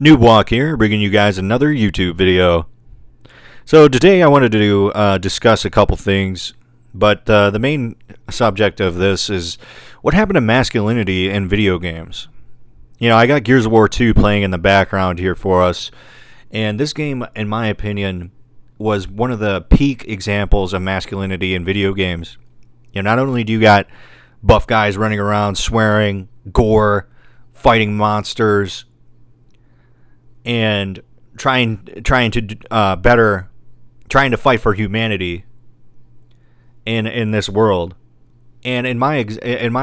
Noob Walk here, bringing you guys another YouTube video. So today I wanted to discuss a couple things, but the main subject of this is what happened to masculinity in video games. You know, I got Gears of War 2 playing in the background here for us, and this game, in my opinion, was one of the peak examples of masculinity in video games. You know, not only do you got buff guys running around swearing, gore, fighting monsters, and trying to fight for humanity in this world. And in my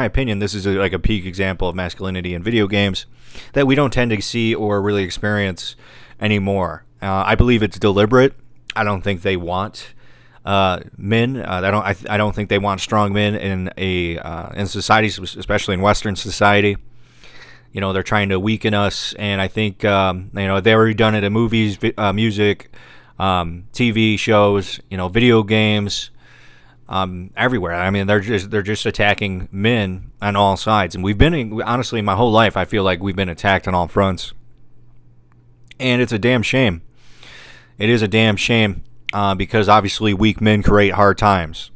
opinion, this is like a peak example of masculinity in video games that we don't tend to see or really experience anymore. I believe it's deliberate. I don't think they want men. I don't think they want strong men in society, especially in Western society. You know, they're trying to weaken us, and I think they've already done it in movies, music, TV shows, video games, everywhere. I mean, they're just attacking men on all sides, and honestly, my whole life, I feel like we've been attacked on all fronts, and it's a damn shame. It is a damn shame because obviously weak men create hard times.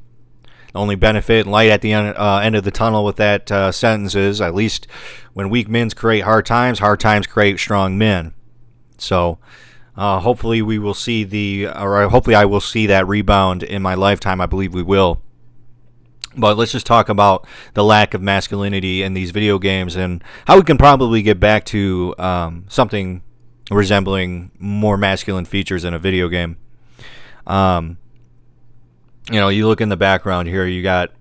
The only benefit and light at the end of the tunnel with that sentence is, at least when weak men create hard times create strong men. So hopefully we will see hopefully I will see that rebound in my lifetime. I believe we will. But let's just talk about the lack of masculinity in these video games and how we can probably get back to something resembling more masculine features in a video game. You look in the background here, you got,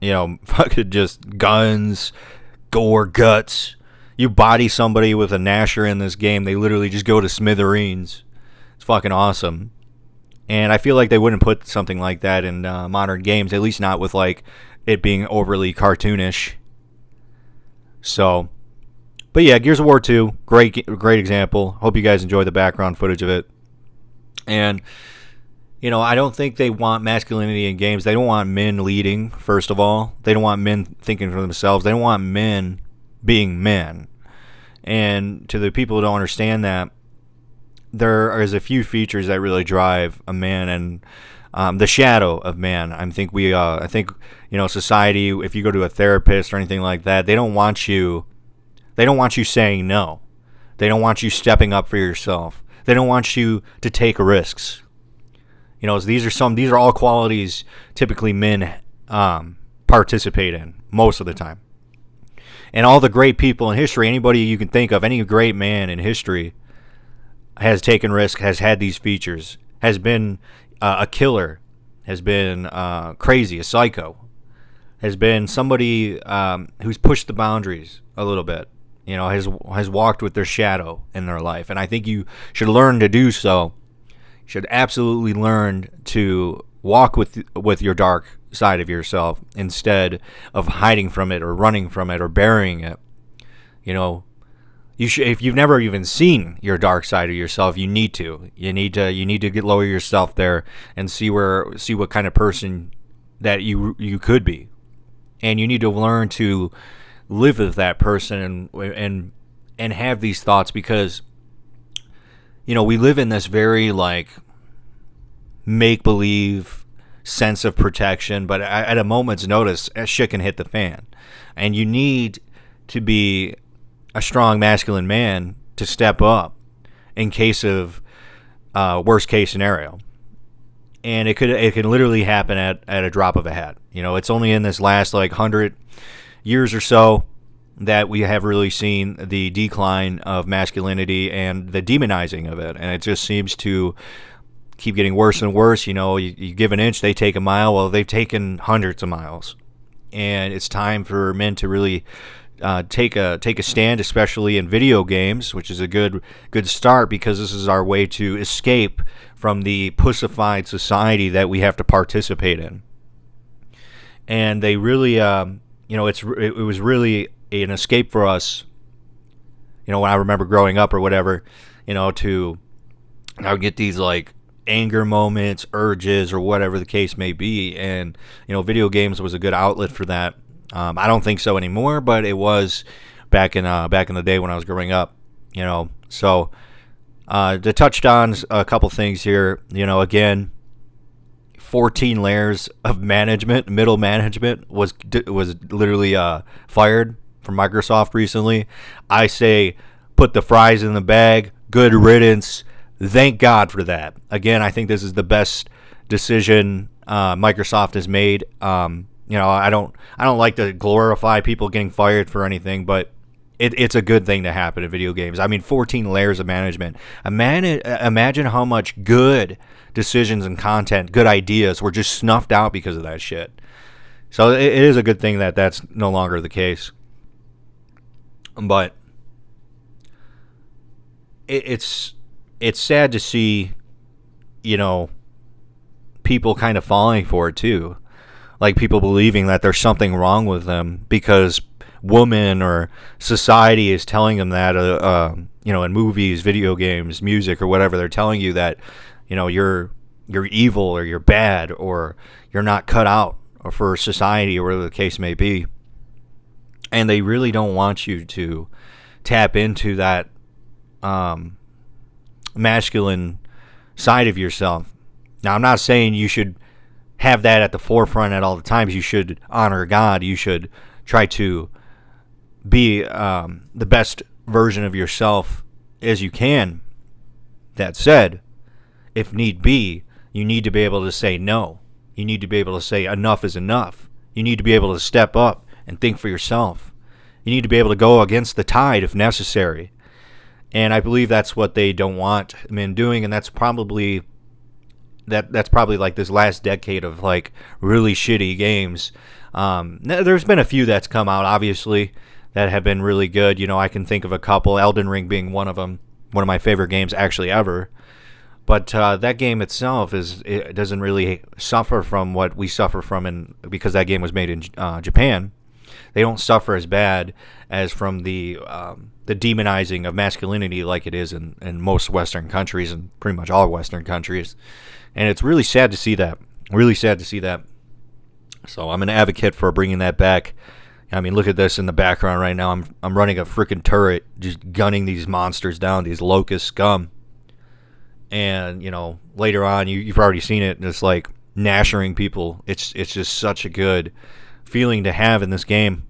fucking just guns, gore, guts. You body somebody with a Nasher in this game, they literally just go to smithereens. It's fucking awesome. And I feel like they wouldn't put something like that in modern games, at least not with, like, it being overly cartoonish. So, but yeah, Gears of War 2, great example. Hope you guys enjoy the background footage of it. And I don't think they want masculinity in games. They don't want men leading, first of all. They don't want men thinking for themselves. They don't want men being men. And to the people who don't understand that, there is a few features that really drive a man and the shadow of man. I think society, if you go to a therapist or anything like that, they don't want you saying no. They don't want you stepping up for yourself. They don't want you to take risks. These are all qualities typically men participate in most of the time. And all the great people in history, anybody you can think of, any great man in history has taken risk, has had these features, has been a killer, has been crazy, a psycho, has been somebody who's pushed the boundaries a little bit, has walked with their shadow in their life. And I think you should learn to do so. Should absolutely learn to walk with your dark side of yourself instead of hiding from it or running from it or burying it. You should, if you've never even seen your dark side of yourself, you need to lower yourself there and see what kind of person that you could be, and you need to learn to live with that person and have these thoughts, because we live in this very, like, make-believe sense of protection, but at a moment's notice, shit can hit the fan. And you need to be a strong masculine man to step up in case of worst-case scenario. And it can literally happen at a drop of a hat. It's only in this last, 100 years or so that we have really seen the decline of masculinity and the demonizing of it. And it just seems to keep getting worse and worse. You give an inch, they take a mile. Well, they've taken hundreds of miles. And it's time for men to really take a stand, especially in video games, which is a good start, because this is our way to escape from the pussified society that we have to participate in. And they really, it was really an escape for us, when I remember growing up or whatever, I would get these, like, anger moments, urges, or whatever the case may be, and video games was a good outlet for that. I don't think so anymore, but it was back in the day when I was growing up. So to touch on a couple things here, again, 14 layers of management, middle management was literally fired from Microsoft recently. I say put the fries in the bag. Good riddance. Thank God for that. Again, I think this is the best decision Microsoft has made. I don't like to glorify people getting fired for anything, but it's a good thing to happen in video games. I mean, 14 layers of management. Imagine how much good decisions and content, good ideas were just snuffed out because of that shit. So it is a good thing that that's no longer the case. But it's sad to see, people kind of falling for it too. Like people believing that there's something wrong with them because woman or society is telling them that, in movies, video games, music, or whatever. They're telling you that, you're evil or you're bad or you're not cut out for society or whatever the case may be. And they really don't want you to tap into that masculine side of yourself. Now, I'm not saying you should have that at the forefront at all the times. You should honor God. You should try to be the best version of yourself as you can. That said, if need be, you need to be able to say no. You need to be able to say enough is enough. You need to be able to step up and think for yourself. You need to be able to go against the tide if necessary. And I believe that's what they don't want men doing, and that's probably like this last decade of like really shitty games. There's been a few that's come out, obviously, that have been really good. I can think of a couple, Elden Ring being one of them, one of my favorite games actually ever. But that game itself it doesn't really suffer from what we suffer from, because that game was made in Japan. They don't suffer as bad as from the demonizing of masculinity like it is in most Western countries and pretty much all Western countries. And it's really sad to see that. Really sad to see that. So I'm an advocate for bringing that back. I mean, look at this in the background right now. I'm running a freaking turret, just gunning these monsters down, these locust scum. And, later on, you've already seen it, and it's like nashing people. It's just such a good feeling to have in this game.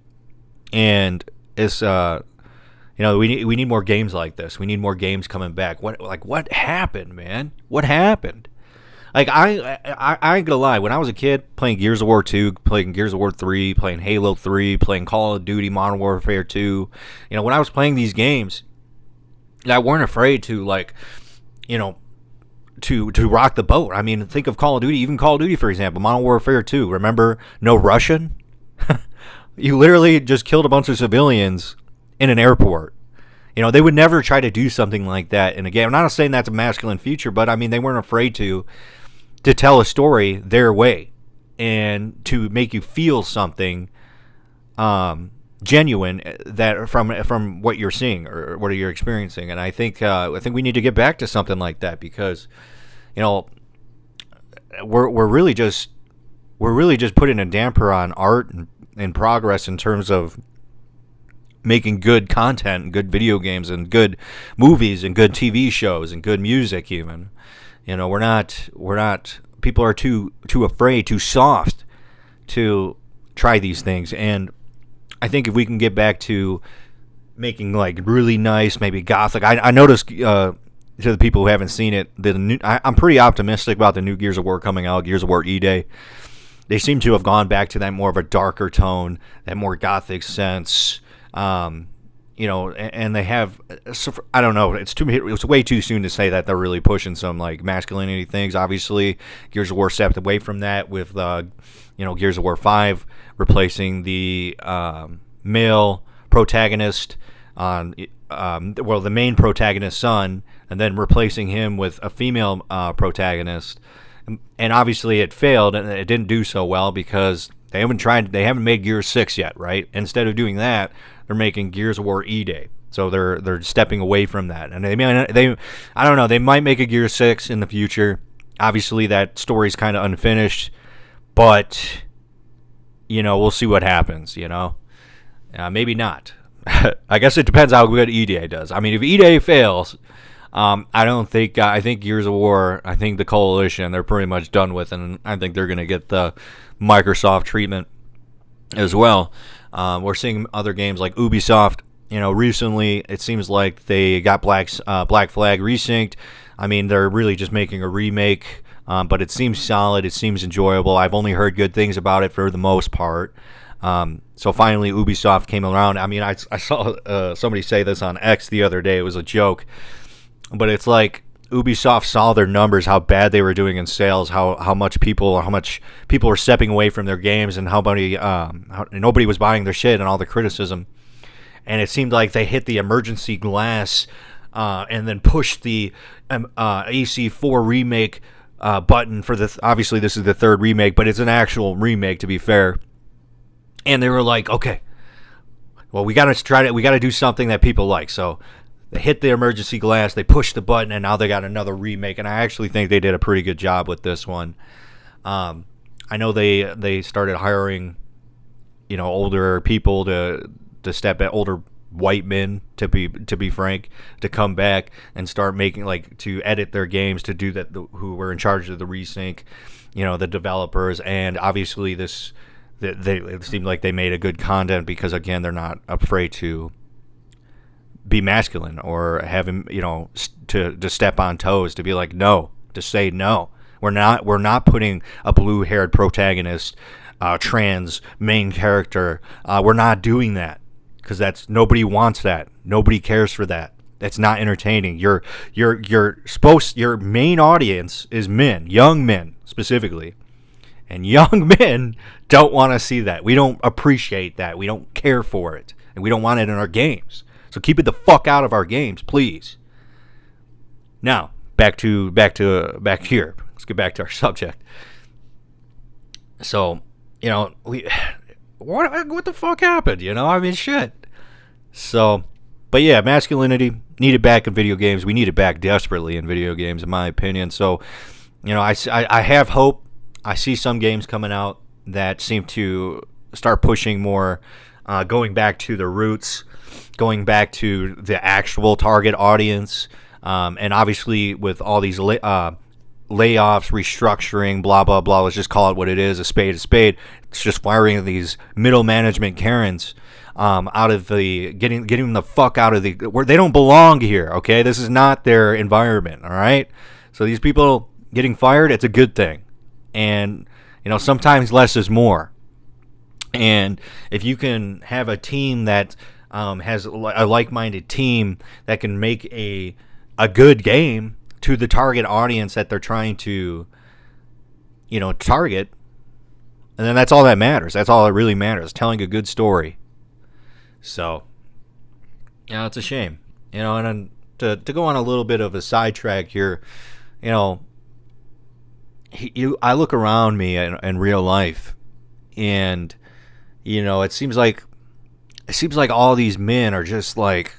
And it's, we need more games like this. We need more games coming back. What happened, man? What happened? Like, I ain't gonna lie. When I was a kid, playing Gears of War 2, playing Gears of War 3, playing Halo 3, playing Call of Duty, Modern Warfare 2, when I was playing these games, I weren't afraid to, to rock the boat. I mean, think of Call of Duty. Even Call of Duty, for example, Modern Warfare 2. Remember, no Russian? You literally just killed a bunch of civilians in an airport. They would never try to do something like that in a game. I'm not saying that's a masculine feature, but I mean, they weren't afraid to tell a story their way and to make you feel something genuine that from what you're seeing or what you're experiencing. And I think we need to get back to something like that, because we're really just putting a damper on art and progress in terms of making good content and good video games and good movies and good TV shows and good music. Even we're not people are too afraid, too soft to try these things. And I think if we can get back to making like really nice, maybe gothic, I noticed to the people who haven't seen it, I'm pretty optimistic about the new Gears of War coming out, Gears of War E-Day. They seem to have gone back to that more of a darker tone, that more gothic sense. And they have, I don't know, it's way too soon to say that they're really pushing some like masculinity things. Obviously, Gears of War stepped away from that with, Gears of War 5 replacing the male protagonist the main protagonist's son, and then replacing him with a female protagonist. And obviously it failed, and it didn't do so well because they haven't made Gears 6 yet, right? Instead of doing that, they're making Gears of War E-Day. So they're stepping away from that. And I don't know, they might make a Gears 6 in the future. Obviously that story's kind of unfinished, but we'll see what happens, maybe not. I guess it depends how good EDA does. I mean, if EDA fails, I don't think. I think Gears of War. I think the Coalition. They're pretty much done with, and I think they're going to get the Microsoft treatment as well. We're seeing other games like Ubisoft. Recently it seems like they got Black Flag resynced. I mean, they're really just making a remake, but it seems solid. It seems enjoyable. I've only heard good things about it for the most part. So finally, Ubisoft came around. I mean, I saw somebody say this on X the other day. It was a joke, but it's like Ubisoft saw their numbers, how bad they were doing in sales, how much people were stepping away from their games, and how nobody was buying their shit, and all the criticism. And it seemed like they hit the emergency glass and then pushed the AC4 remake button for the. Obviously, this is the third remake, but it's an actual remake, to be fair. And they were like, okay, well, we got to do something that people like. So they hit the emergency glass, they pushed the button, and now they got another remake. And I actually think they did a pretty good job with this one. I know they started hiring, older people to step at, older white men, to be frank, to come back and start making, to edit their games, to do that, who were in charge of the resync, the developers. And obviously it seemed like they made a good content, because again, they're not afraid to be masculine or have him, to step on toes, to be like, no, to say no. We're not putting a blue-haired protagonist, trans main character. We're not doing that, because nobody wants that. Nobody cares for that. That's not entertaining. Your main audience is men, young men specifically. And young men don't want to see that. We don't appreciate that. We don't care for it. And we don't want it in our games. So keep it the fuck out of our games, please. Now, back here. Let's get back to our subject. So, what the fuck happened? I mean, shit. So, but yeah, masculinity, need it back in video games. We need it back desperately in video games, in my opinion. So, I have hope. I see some games coming out that seem to start pushing more, going back to the roots, going back to the actual target audience, and obviously with all these layoffs, restructuring, blah, blah, blah, let's just call it what it is, a spade. It's just firing these middle management Karens out of getting them the fuck out of where they don't belong here, okay? This is not their environment, all right? So these people getting fired, it's a good thing. And, sometimes less is more. And if you can have a team that has a like-minded team that can make a good game to the target audience that they're trying to, target, and then that's all that matters. That's all that really matters, telling a good story. So, it's a shame. And then to go on a little bit of a sidetrack here, I look around me in real life, and it seems like all these men are just like,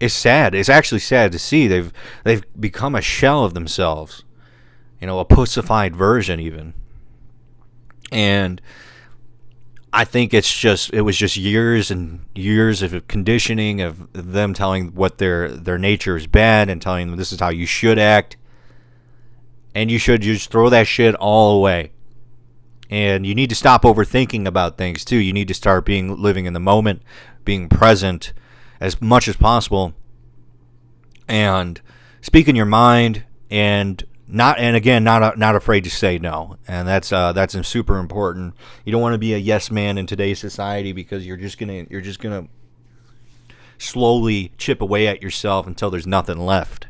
it's sad. It's actually sad to see they've become a shell of themselves, a pussified version even. And I think it was just years and years of conditioning of them telling what their nature is bad, and telling them this is how you should act. And you should just throw that shit all away. And you need to stop overthinking about things too. You need to start living in the moment, being present as much as possible, and speaking your mind, and not afraid to say no. And that's super important. You don't want to be a yes man in today's society, because you're just gonna slowly chip away at yourself until there's nothing left.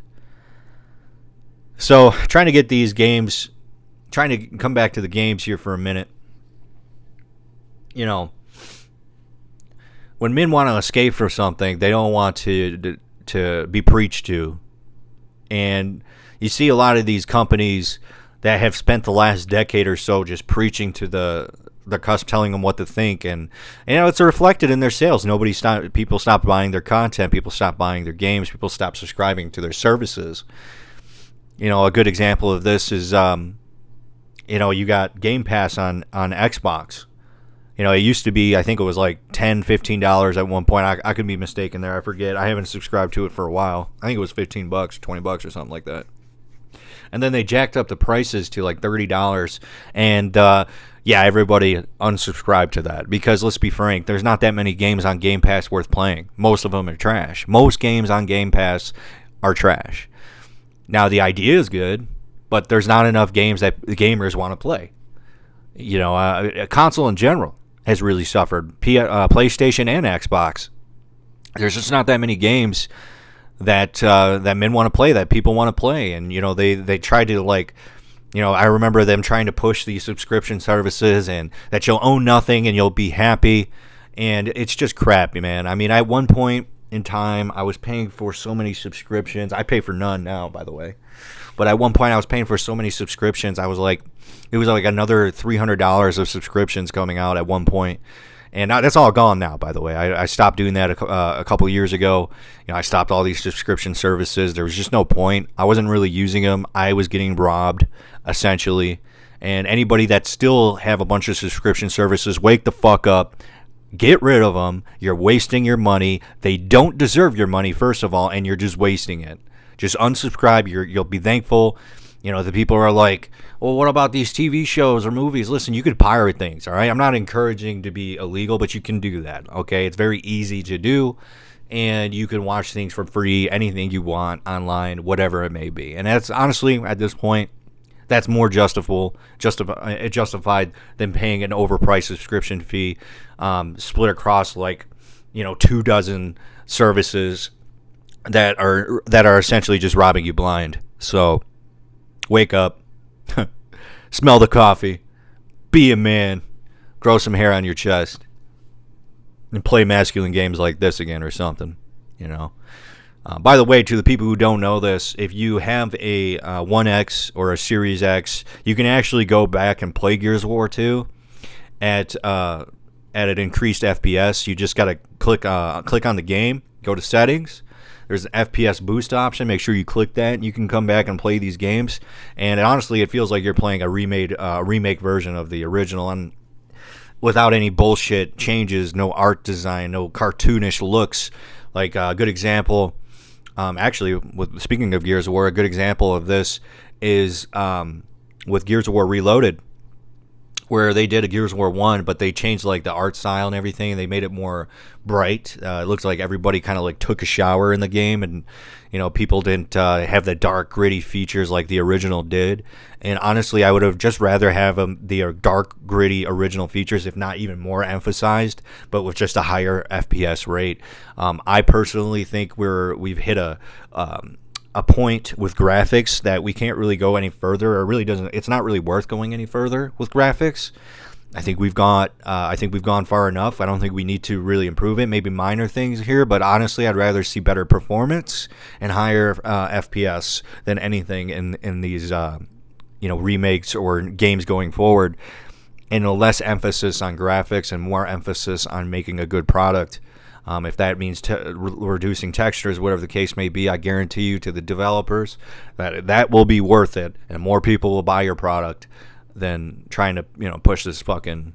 So, trying to come back to the games here for a minute. When men want to escape from something, they don't want to be preached to. And you see a lot of these companies that have spent the last decade or so just preaching to the customer, telling them what to think, and it's reflected in their sales. People stop buying their content, people stop buying their games, people stop subscribing to their services. A good example of this is, you got Game Pass on Xbox. You know, it used to be, I think it was like $10, $15 at one point. I could be mistaken there. I forget. I haven't subscribed to it for a while. I think it was $15, $20 or something like that. And then they jacked up the prices to like $30. And yeah, everybody unsubscribed to that. Because let's be frank, there's not that many games on Game Pass worth playing. Most of them are trash. Most games on Game Pass are trash. Now, the idea is good, but there's not enough games that the gamers want to play. You know, a console in general has really suffered. PlayStation and Xbox. There's just not that many games that that men want to play, that people want to play. And, you know, they try to, like, you know, I remember them trying to push these subscription services and that you'll own nothing and you'll be happy. And it's just crappy, man. I mean, at one point in time, I was paying for so many subscriptions. I pay for none now, by the way. But at one point, I was paying for so many subscriptions. I was like, it was like another $300 of subscriptions coming out at one point. And that's all gone now, by the way. I stopped doing that a couple years ago. You know, I stopped all these subscription services. There was just no point. I wasn't really using them. I was getting robbed, essentially. And anybody that still have a bunch of subscription services, wake the fuck up. Get rid of them. You're wasting your money. They don't deserve your money, first of all, and you're just wasting it. Just unsubscribe. You'll be thankful. You know, the people are like, well, what about these TV shows or movies? Listen, you could pirate things, all right? I'm not encouraging to be illegal, but you can do that, okay? It's very easy to do, and you can watch things for free, anything you want online, whatever it may be. And that's honestly, at this point, that's more justified than paying an overpriced subscription fee, split across like, you know, 24 services that are essentially just robbing you blind. So wake up, smell the coffee, be a man, grow some hair on your chest, and play masculine games like this again or something, you know. By the way, to the people who don't know this, if you have a 1X or a Series X, you can actually go back and play Gears of War 2 at an increased FPS. You just got to click on the game, go to settings. There's an FPS boost option. Make sure you click that. And you can come back and play these games. And honestly, it feels like you're playing a remake version of the original, and without any bullshit changes, no art design, no cartoonish looks. Like a good example, actually, speaking of Gears of War, a good example of this is with Gears of War Reloaded, where they did a Gears of War 1, but they changed like the art style and everything, and they made it more bright. It looks like everybody kind of like took a shower in the game, and you know, people didn't have the dark, gritty features like the original did. And honestly, I would have just rather have the dark, gritty original features, if not even more emphasized, but with just a higher FPS rate. I personally think we've hit a point with graphics that we can't really go any further, or really doesn't. It's not really worth going any further with graphics. I think we've gone far enough. I don't think we need to really improve it. Maybe minor things here, but honestly, I'd rather see better performance and higher FPS than anything in these remakes or games going forward, and a less emphasis on graphics and more emphasis on making a good product. If that means reducing textures, whatever the case may be, I guarantee you to the developers that will be worth it, and more people will buy your product than trying to push this fucking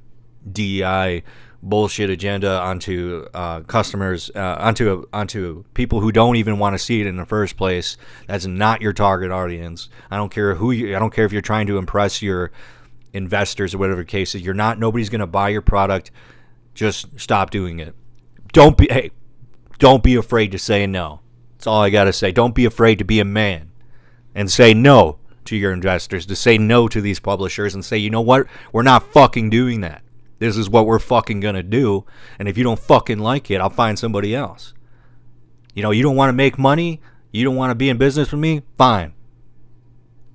DEI bullshit agenda onto customers, onto people who don't even want to see it in the first place. That's not your target audience. I don't care I don't care if you're trying to impress your investors or whatever the case is. Nobody's gonna buy your product. Just stop doing it. Don't be afraid to say no. That's all I gotta say. Don't be afraid to be a man and say no to your investors, to say no to these publishers, and say, you know what? We're not fucking doing that. This is what we're fucking gonna do. And if you don't fucking like it, I'll find somebody else. You don't want to make money? You don't want to be in business with me? Fine.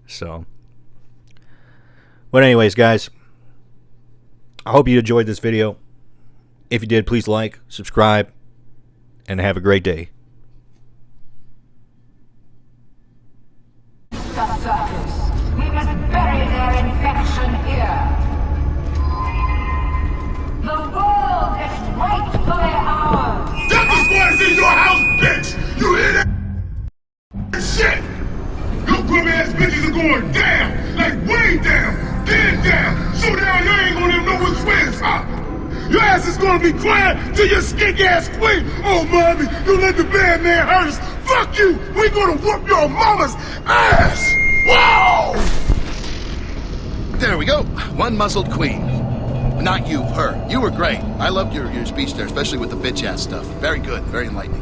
So, but anyways, guys, I hope you enjoyed this video. If you did, please like, subscribe, and have a great day. The surface. We must bury their infection here. The world is rightfully ours. Delta Squad is in your house, bitch! You hear that? Shit! Your grub ass bitches are going down! Like way down! Dead down! So down you ain't gonna even know which way is up! Your ass is gonna be crying to your skink ass queen. Oh, mommy, don't let the bad man hurt us. Fuck you. We gonna whoop your mama's ass. Whoa! There we go. One muzzled queen. Not you, her. You were great. I loved your speech there, especially with the bitch ass stuff. Very good, very enlightening.